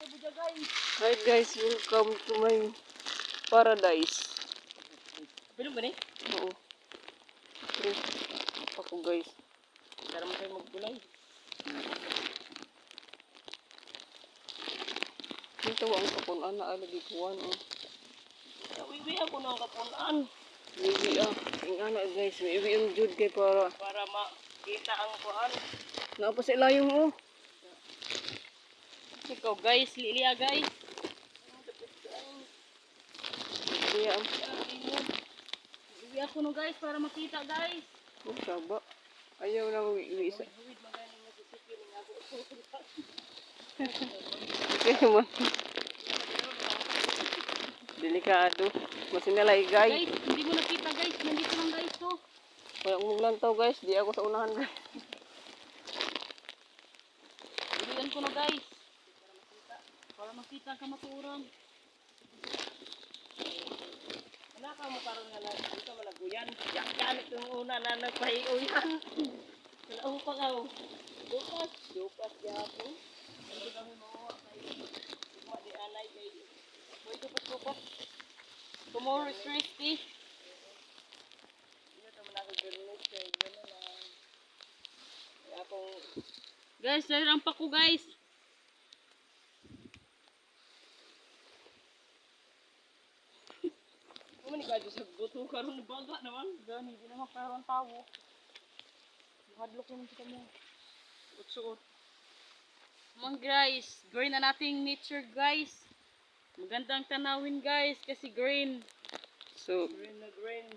Hi guys, welcome to my paradise. Bilog ba ni? Oo. Okay. Ako guys. Para mo kayo maggulay. Dito ang kapunan na alagi kuwan. Nawiwi ako ng kapunan. Bibi Ang ana guys, bibi ang jud kay para Makita ang kuan. napa sa ilayo mo. Ikaw guys, lilia guys. Biya Nawiwi ako no guys para makita guys. ang saba. Ayaw na isa. Huwid magaling mo sa sikyo ng ako. Kaya man. Delikado. Masinalay guys. Guys, hindi mo nakita guys. Nandito lang guys to. Kaya kung lantaw guys, di ako sa unahan guys. Bilian ko na guys. Para makita ka matuurang. Wala ka mo karon nga lang. Hindi ka malaguyan. Yan itong una na nagpahiuyan. Wala pa ka. Dupas yapo. Ano kami mawa kayo. Kuma di alay kayo. Boy, dupas. Tomorrow is Thursday. Hindi naman ako gano'n kayo. Gano'n lang. Kaya akong... Guys, rampak ko guys. Ano ni kadyo sa buto karon baga naman. Gani di naman karon tawo. Hadlok naman kita mo. Utsuot. Mang guys, green na nating nature guys. Magandang tanawin guys kasi green. So, Green na green.